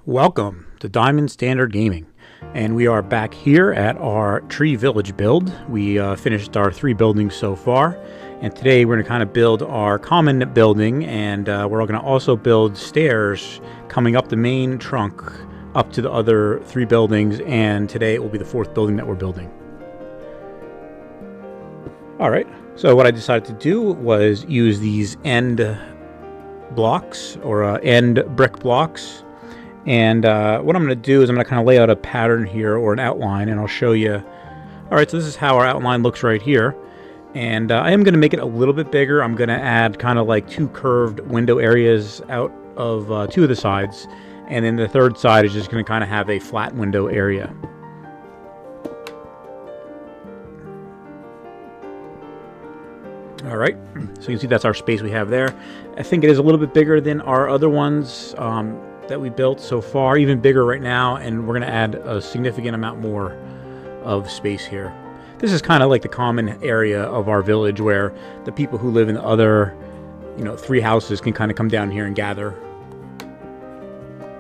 Welcome to Diamond.Standard.Gaming, and we are back here at our tree village build. We finished our 3 buildings so far, and today we're going to kind of build our common building, and we're going to also build stairs coming up the main trunk up to the other 3 buildings, and today it will be the 4th building that we're building. Alright, so what I decided to do was use these end blocks, or end brick blocks. And what I'm going to do is I'm going to kind of lay out a pattern here, or an outline, and I'll show you. Alright, so this is how our outline looks right here. And I am going to make it a little bit bigger. I'm going to add kind of like 2 curved window areas out of 2 of the sides. And then the 3rd side is just going to kind of have a flat window area. Alright, so you can see that's our space we have there. I think it is a little bit bigger than our other ones that we built so far, even bigger right now, and we're going to add a significant amount more of space here. This is kind of like the common area of our village where the people who live in the other, 3 houses can kind of come down here and gather.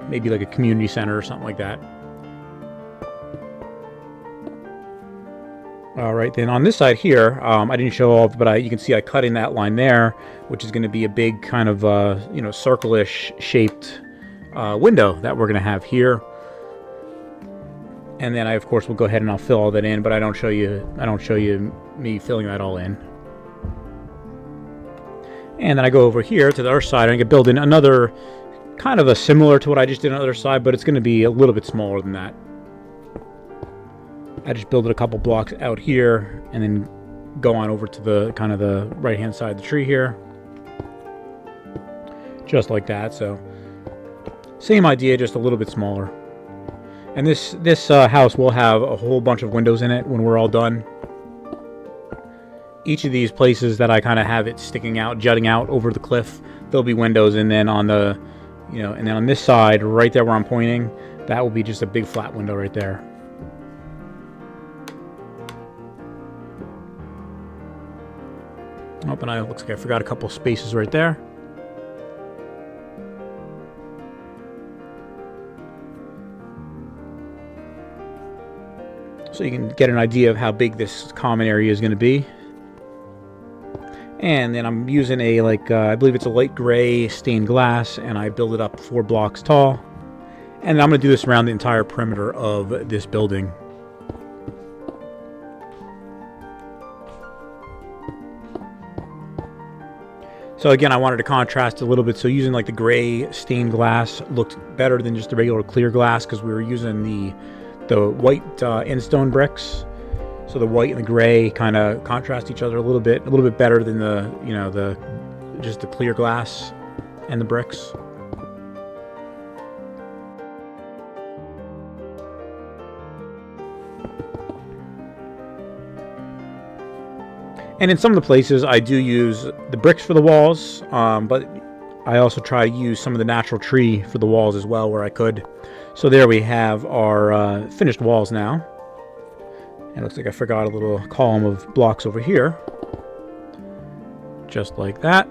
Maybe like a community center or something like that. Alright, then on this side here, I didn't show all, but you can see I cut in that line there, which is going to be a big kind of, circle-ish shaped window that we're going to have here. And then I, of course, will go ahead and I'll fill all that in, but I don't show you me filling that all in. And then I go over here to the other side and I can build in another kind of a similar to what I just did on the other side, but it's going to be a little bit smaller than that. I just build it a couple blocks out here and then go on over to the kind of the right hand side of the tree here. Just like that. So same idea, just a little bit smaller. And this house will have a whole bunch of windows in it when we're all done. Each of these places that I kind of have it sticking out, jutting out over the cliff, there'll be windows, and then on the, and then on this side, right there where I'm pointing, that will be just a big flat window right there. Oh, and looks like I forgot a couple spaces right there. So you can get an idea of how big this common area is going to be. And then I'm using a, I believe it's a light gray stained glass, and I build it up 4 blocks tall. And I'm going to do this around the entire perimeter of this building. So again, I wanted to contrast a little bit, so using like the gray stained glass looked better than just the regular clear glass, because we were using the white end stone bricks. So the white and the gray kind of contrast each other a little bit better than the just the clear glass and the bricks. And in some of the places, I do use the bricks for the walls, but I also try to use some of the natural tree for the walls as well where I could. So there we have our finished walls now. And it looks like I forgot a little column of blocks over here. Just like that.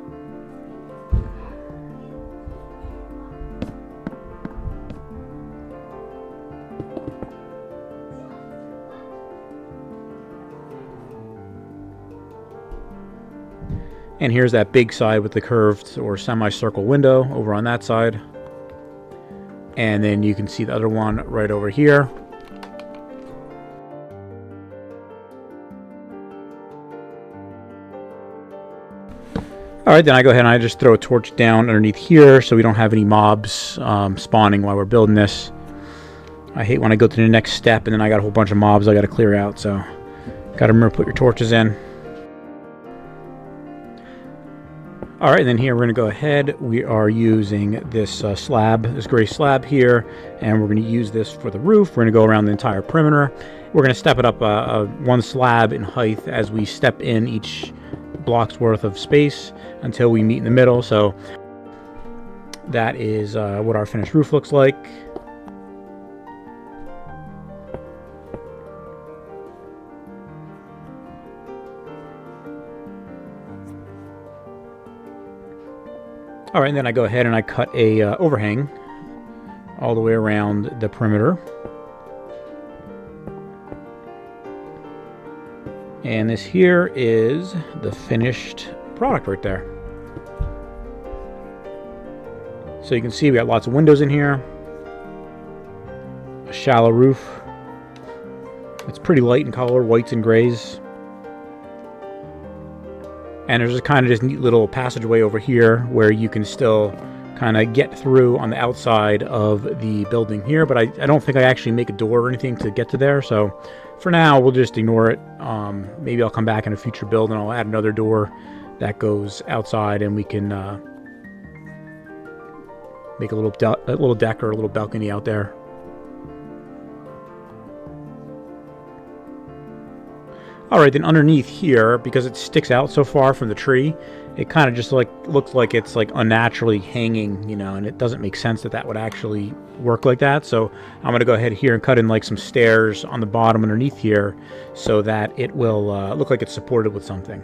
And here's that big side with the curved or semicircle window over on that side. And then you can see the other one right over here. Alright, then I go ahead and I just throw a torch down underneath here so we don't have any mobs spawning while we're building this. I hate when I go to the next step and then I got a whole bunch of mobs I got to clear out, so got to remember to put your torches in. Alright, and then here we're going to go ahead. We are using this this gray slab here, and we're going to use this for the roof. We're going to go around the entire perimeter. We're going to step it up 1 slab in height as we step in each block's worth of space until we meet in the middle. So that is what our finished roof looks like. Alright, and then I go ahead and I cut a overhang all the way around the perimeter. And this here is the finished product right there. So you can see we got lots of windows in here. A shallow roof. It's pretty light in color, whites and grays. And there's a kind of this neat little passageway over here where you can still kind of get through on the outside of the building here, but I don't think I actually make a door or anything to get to there, so for now we'll just ignore it. Maybe I'll come back in a future build and I'll add another door that goes outside, and we can make a little deck or a little balcony out there. Alright, then underneath here, because it sticks out so far from the tree, it kind of just looks like it's like unnaturally hanging, you know, and it doesn't make sense that would actually work like that. So I'm going to go ahead here and cut in like some stairs on the bottom underneath here so that it will look like it's supported with something.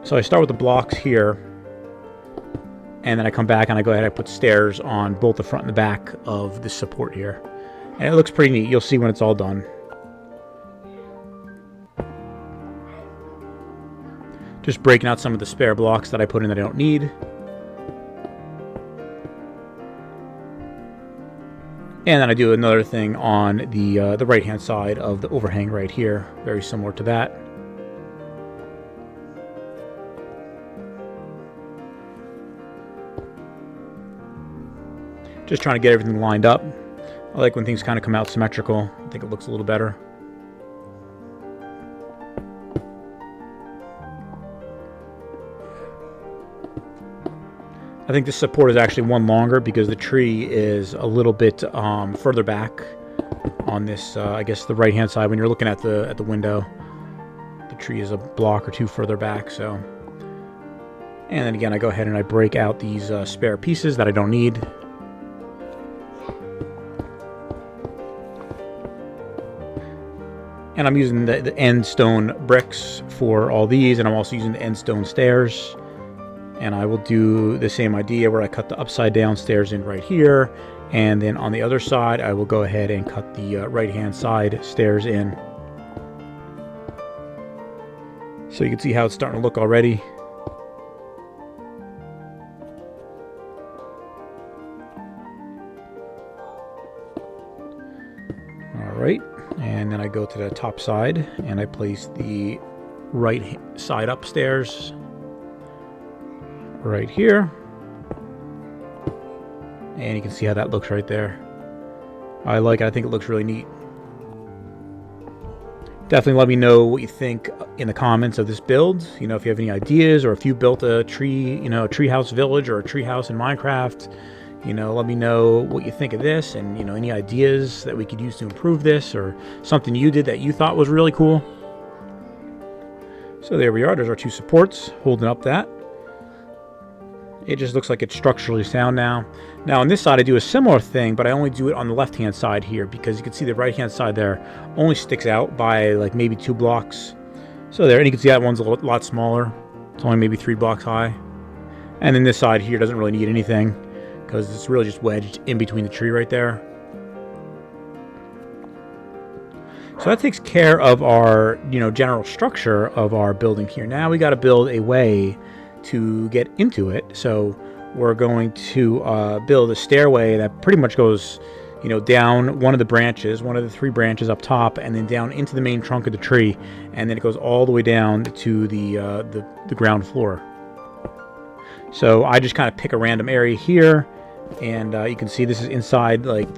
So I start with the blocks here, and then I come back and I go ahead and I put stairs on both the front and the back of the support here. And it looks pretty neat. You'll see when it's all done. Just breaking out some of the spare blocks that I put in that I don't need. And then I do another thing on the right-hand side of the overhang right here, very similar to that. Just trying to get everything lined up. I like when things kind of come out symmetrical. I think it looks a little better. I think this support is actually one longer because the tree is a little bit further back on this, I guess, the right-hand side. When you're looking at the window, the tree is a block or two further back. So, and then again, I go ahead and I break out these spare pieces that I don't need. And I'm using the end stone bricks for all these, and I'm also using the end stone stairs. And I will do the same idea where I cut the upside down stairs in right here, and then on the other side I will go ahead and cut the right hand side stairs in. So you can see how it's starting to look already. Alright, and then I go to the top side and I place the right side upstairs right here, and you can see how that looks right there. I like it. I think it looks really neat. Definitely let me know what you think in the comments of this build. You know, if you have any ideas, or if you built a tree, you know, a treehouse village or a treehouse in Minecraft. You know, let me know what you think of this, and you know, any ideas that we could use to improve this, or something you did that you thought was really cool. So there we are. There's our two supports holding up that. It just looks like it's structurally sound now. Now on this side I do a similar thing, but I only do it on the left-hand side here, because you can see the right-hand side there only sticks out by like maybe 2 blocks. So there, and you can see that one's a lot smaller. It's only maybe 3 blocks high. And then this side here doesn't really need anything, because it's really just wedged in between the tree right there. So that takes care of our, you know, general structure of our building here. Now we got to build a way to get into it. So we're going to build a stairway that pretty much goes, you know, down one of the branches, one of the 3 branches up top, and then down into the main trunk of the tree, and then it goes all the way down to the ground floor. So I just kind of pick a random area here, and you can see this is inside like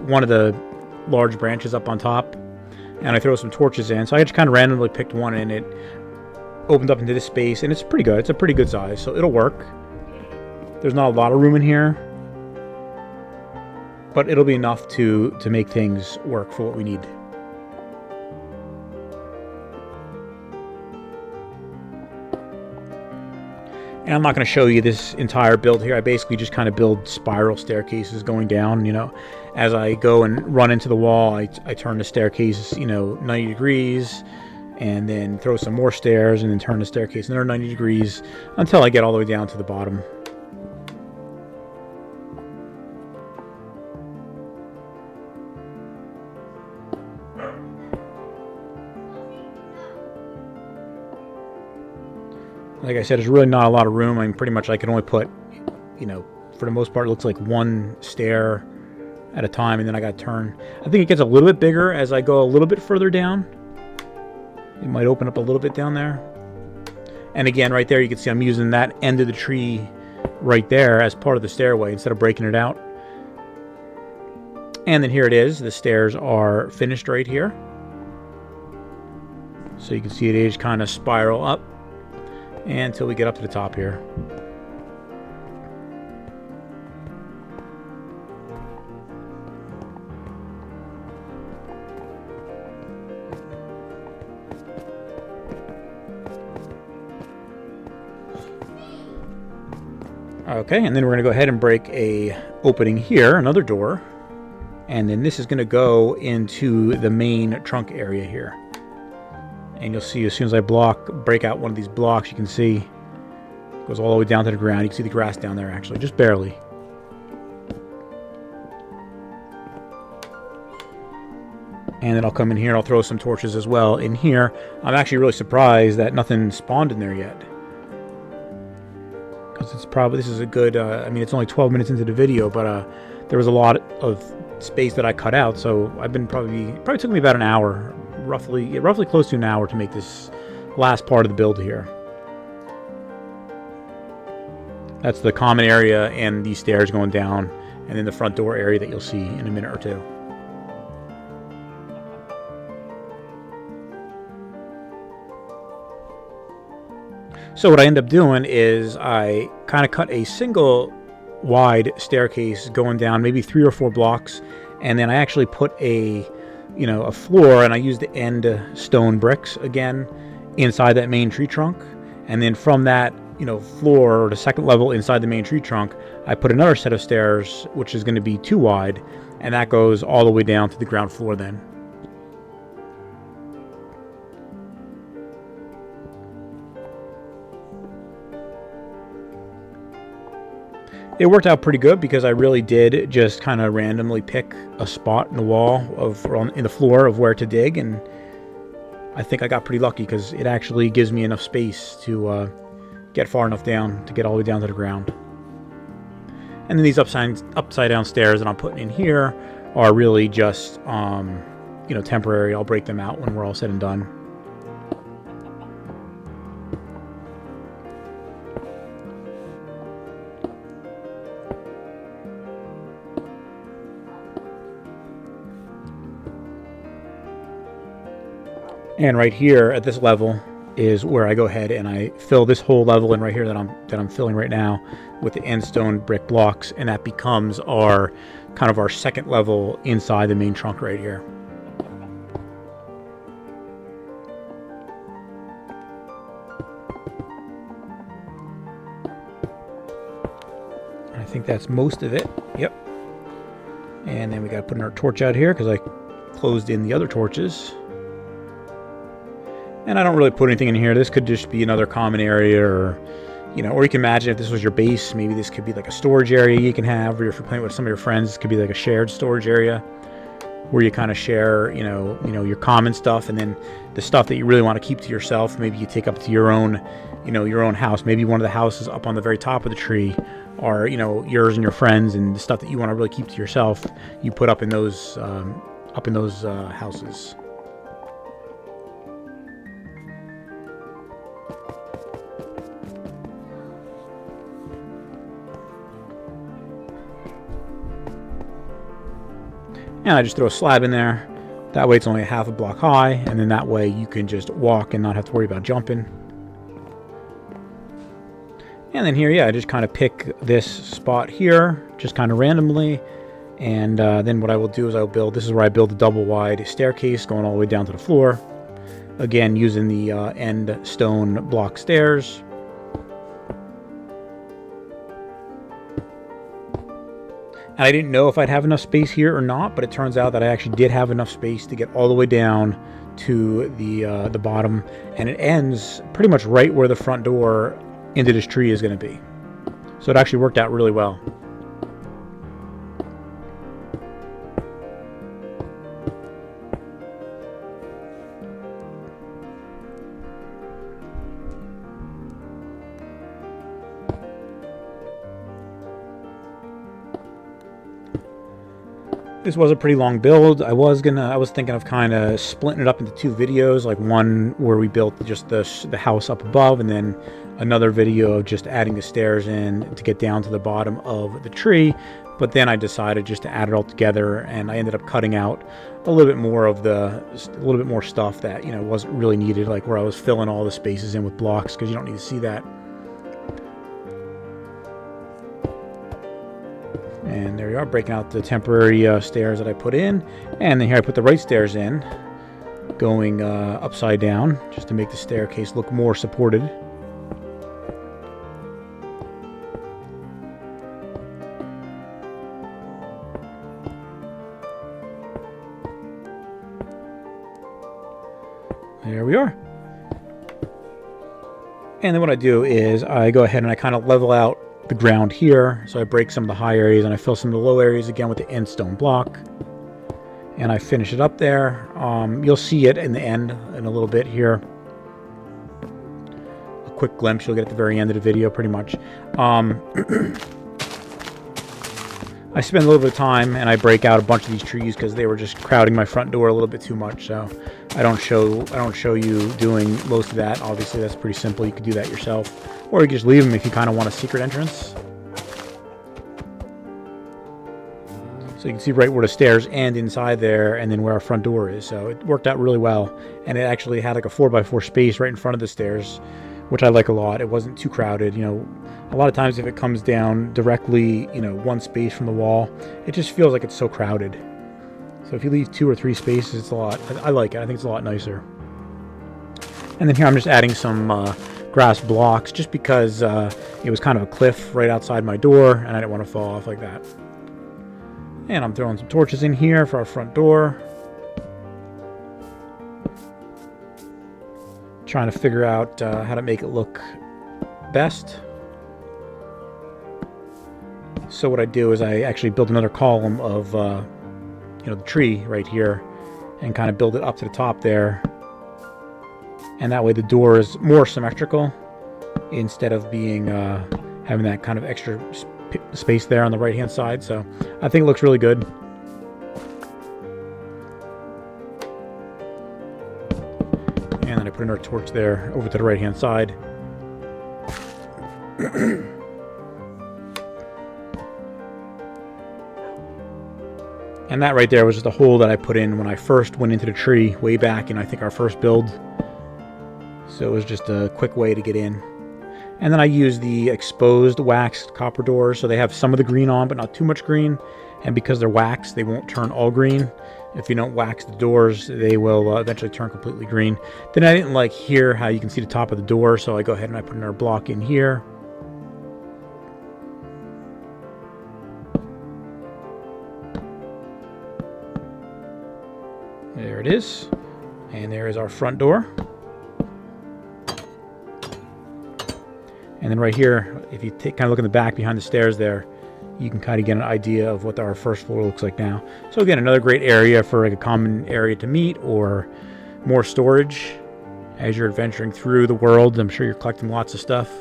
one of the large branches up on top, and I throw some torches in. So I just kind of randomly picked one, and it opened up into this space, and it's pretty good. It's a pretty good size, so it'll work. There's not a lot of room in here, but it'll be enough to make things work for what we need. And I'm not going to show you this entire build here. I basically just kind of build spiral staircases going down. You know, as I go and run into the wall, I turn the staircase, you know, 90 degrees, and then throw some more stairs, and then turn the staircase another 90 degrees until I get all the way down to the bottom. Like I said, there's really not a lot of room. I mean, pretty much I can only put, you know, for the most part, it looks like one stair at a time, and then I got to turn. I think it gets a little bit bigger as I go a little bit further down. It might open up a little bit down there. And again, right there, you can see I'm using that end of the tree right there as part of the stairway instead of breaking it out. And then here it is. The stairs are finished right here. So you can see it is kind of spiral up until we get up to the top here. Okay, and then we're going to go ahead and break a opening here, another door. And then this is going to go into the main trunk area here. And you'll see as soon as I break out one of these blocks, you can see it goes all the way down to the ground. You can see the grass down there actually, just barely. And then I'll come in here and I'll throw some torches as well in here. I'm actually really surprised that nothing spawned in there yet. Because it's probably, this is a good, I mean, it's only 12 minutes into the video, but there was a lot of space that I cut out, so I've been probably took me about an hour, roughly close to an hour to make this last part of the build here. That's the common area and these stairs going down, and then the front door area that you'll see in a minute or two. So what I end up doing is I kind of cut a single wide staircase going down maybe 3 or 4 blocks, and then I actually put a floor, and I used the end stone bricks again inside that main tree trunk, and then from that floor, or the second level inside the main tree trunk, I put another set of stairs which is going to be 2 wide, and that goes all the way down to the ground floor then. It worked out pretty good because I really did just kind of randomly pick a spot in the wall in the floor of where to dig, and I think I got pretty lucky because it actually gives me enough space to get far enough down to get all the way down to the ground. And then these upside down stairs that I'm putting in here are really just temporary. I'll break them out when we're all said and done. And right here at this level is where I go ahead and I fill this whole level in right here that I'm filling right now with the end stone brick blocks, and that becomes our kind of our second level inside the main trunk right here. And I think that's most of it. Yep. And then we got to put our torch out here because I closed in the other torches. And I don't really put anything in here. This could just be another common area, or you can imagine if this was your base, maybe this could be like a storage area you can have, or if you're playing with some of your friends, this could be like a shared storage area where you kind of share, your common stuff, and then the stuff that you really want to keep to yourself, maybe you take up to your own, your own house. Maybe one of the houses up on the very top of the tree are, yours and your friends, and the stuff that you want to really keep to yourself, you put up in those houses. And I just throw a slab in there. That way it's only a half a block high, and then that way you can just walk and not have to worry about jumping. And then here, I just kind of pick this spot here, just kind of randomly. And then what I will do is this is where I build a double wide staircase going all the way down to the floor. Again, using the end stone block stairs. And I didn't know if I'd have enough space here or not, but it turns out that I actually did have enough space to get all the way down to the bottom, and it ends pretty much right where the front door into this tree is going to be. So it actually worked out really well. This was a pretty long build. I was thinking of kind of splitting it up into 2 videos, like one where we built just the house up above, and then another video of just adding the stairs in to get down to the bottom of the tree. But then I decided just to add it all together, and I ended up cutting out a little bit more stuff that, you know, wasn't really needed, like where I was filling all the spaces in with blocks, because you don't need to see that. And there we are, breaking out the temporary stairs that I put in. And then here I put the right stairs in, going upside down, just to make the staircase look more supported. There we are. And then what I do is I go ahead and I kind of level out the ground here, so I break some of the high areas and I fill some of the low areas again with the end stone block, and I finish it up there. You'll see it in the end in a little bit here, a quick glimpse you'll get at the very end of the video pretty much. I spend a little bit of time and I break out a bunch of these trees because they were just crowding my front door a little bit too much, so I don't show you doing most of that. Obviously that's pretty simple, you could do that yourself. Or you can just leave them if you kind of want a secret entrance. So you can see right where the stairs end inside there, and then where our front door is. So it worked out really well. And it actually had like a 4x4 space right in front of the stairs, which I like a lot. It wasn't too crowded. You know, a lot of times if it comes down directly, you know, 1 space from the wall, it just feels like it's so crowded. So if you leave 2 or 3 spaces, it's a lot. I like it. I think it's a lot nicer. And then here I'm just adding some grass blocks, just because it was kind of a cliff right outside my door and I didn't want to fall off like that. And I'm throwing some torches in here for our front door, trying to figure out how to make it look best. So what I do is I actually build another column of you know, the tree right here, and kind of build it up to the top there. And that way the door is more symmetrical, instead of being having that kind of extra space there on the right hand side. So I think it looks really good. And then I put another torch there over to the right hand side. And that right there was just a hole that I put in when I first went into the tree way back in, I think, our first build. So it was just a quick way to get in. And then I use the exposed waxed copper doors, so they have some of the green on, but not too much green. And because they're waxed, they won't turn all green. If you don't wax the doors, they will eventually turn completely green. Then I didn't like here how you can see the top of the door, so I go ahead and I put another block in here. There it is. And there is our front door. And then right here, if you kind of look in the back behind the stairs there, you can kind of get an idea of what our first floor looks like now. So again, another great area for like a common area to meet, or more storage as you're adventuring through the world. I'm sure you're collecting lots of stuff.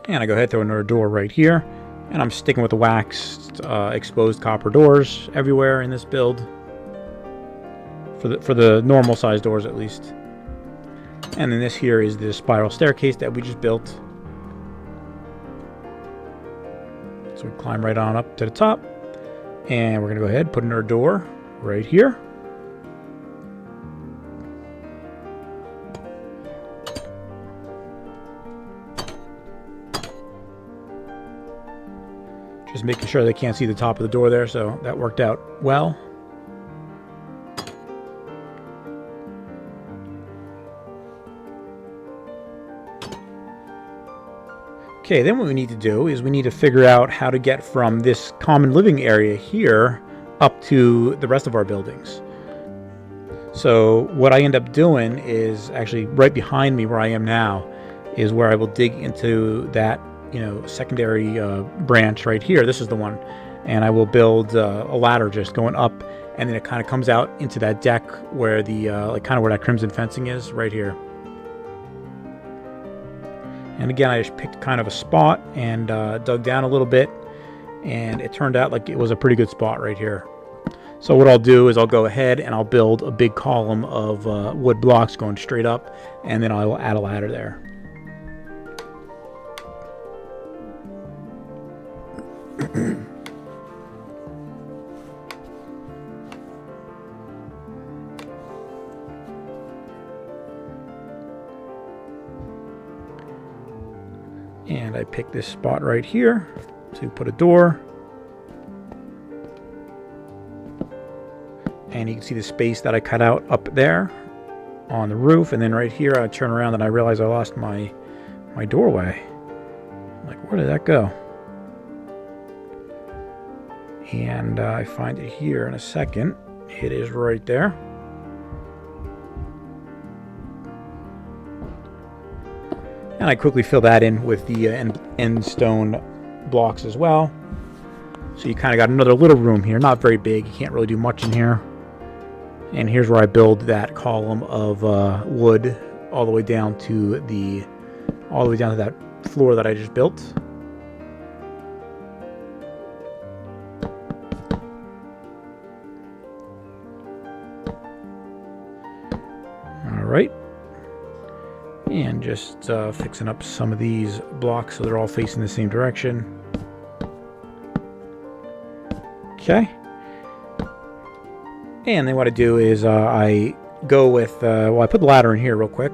And I go ahead and throw another door right here. And I'm sticking with the waxed exposed copper doors everywhere in this build, for the normal size doors at least. And then this here is the spiral staircase that we just built. So we climb right on up to the top, and we're gonna go ahead and put in our door right here. Just making sure they can't see the top of the door there, so that worked out well. Okay, then what we need to do is we need to figure out how to get from this common living area here up to the rest of our buildings. So what I end up doing is actually right behind me where I am now is where I will dig into that, you know, secondary branch right here. This is the one. And I will build a ladder just going up, and then it kind of comes out into that deck where the, like kind of where that crimson fencing is right here. And again, I just picked kind of a spot and dug down a little bit, and it turned out like it was a pretty good spot right here. So what I'll do is I'll go ahead and I'll build a big column of wood blocks going straight up, and then I will add a ladder there. And I pick this spot right here to put a door. And you can see the space that I cut out up there on the roof. And then right here I turn around and I realize I lost my doorway. I'm like, where did that go? And I find it here in a second. It is right there. And I quickly fill that in with the end stone blocks as well. So you kind of got another little room here. Not very big. You can't really do much in here. And here's where I build that column of wood all the way down to that floor that I just built. All right. And just fixing up some of these blocks so they're all facing the same direction. Okay. And then what I do is I go with, well, I put the ladder in here real quick.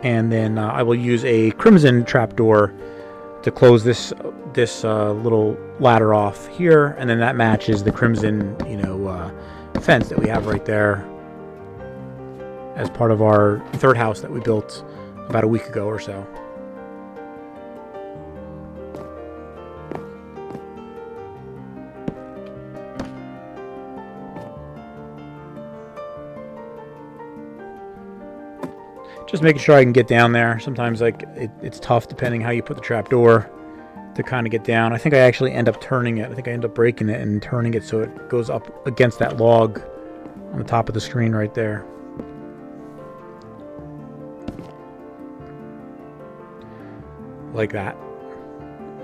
And then I will use a crimson trapdoor to close this little ladder off here. And then that matches the crimson, fence that we have right there as part of our third house that we built about a week ago or so. Just making sure I can get down there. Sometimes it's tough depending how you put the trapdoor to kind of get down. I think I actually end up turning it. I think I end up breaking it and turning it so it goes up against that log on the top of the screen right there. Like that.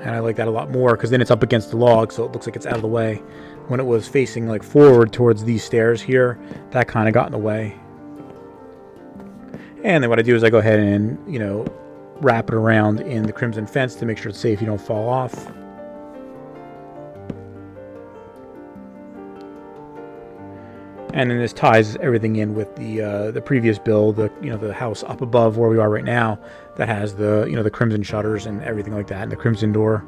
And I like that a lot more because then it's up against the log, so it looks like it's out of the way. When it was facing like forward towards these stairs here, that kind of got in the way. And then what I do is I go ahead and, wrap it around in the crimson fence to make sure it's safe, you don't fall off. And then this ties everything in with the previous build, the house up above where we are right now, that has the crimson shutters and everything like that, and the crimson door.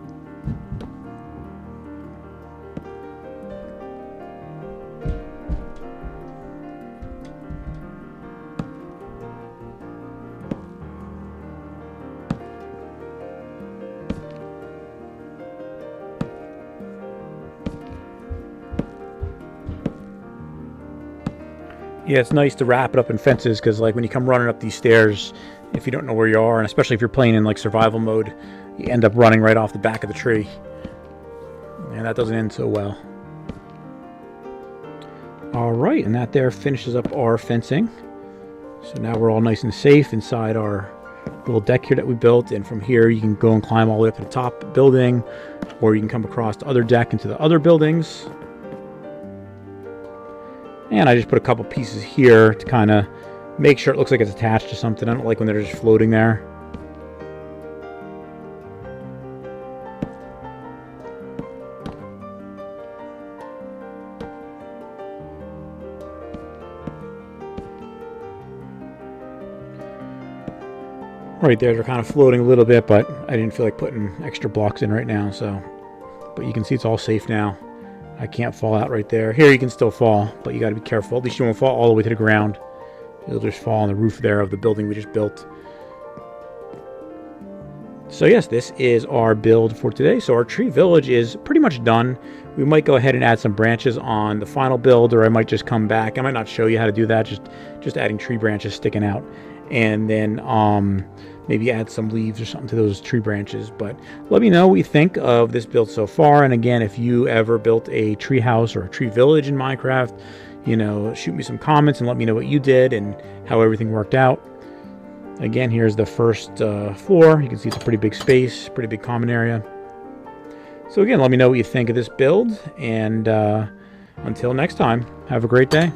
Yeah, it's nice to wrap it up in fences because, like, when you come running up these stairs, if you don't know where you are, and especially if you're playing in, like, survival mode, you end up running right off the back of the tree. And that doesn't end so well. Alright, and that there finishes up our fencing. So now we're all nice and safe inside our little deck here that we built. And from here, you can go and climb all the way up to the top building, or you can come across the other deck into the other buildings. And I just put a couple pieces here to kind of make sure it looks like it's attached to something. I don't like when they're just floating there. Right there, they're kind of floating a little bit, but I didn't feel like putting extra blocks in right now, so. But you can see it's all safe now. I can't fall out right there. Here you can still fall, but you got to be careful. At least you won't fall all the way to the ground. You'll just fall on the roof there of the building we just built. So yes, this is our build for today. So our tree village is pretty much done. We might go ahead and add some branches on the final build, or I might just come back. I might not show you how to do that, just adding tree branches sticking out. And then maybe add some leaves or something to those tree branches. But let me know what you think of this build so far. And again, if you ever built a tree house or a tree village in Minecraft, shoot me some comments and let me know what you did and how everything worked out. Again, here's the first floor. You can see it's a pretty big space, pretty big common area. So again, let me know what you think of this build, and until next time, have a great day.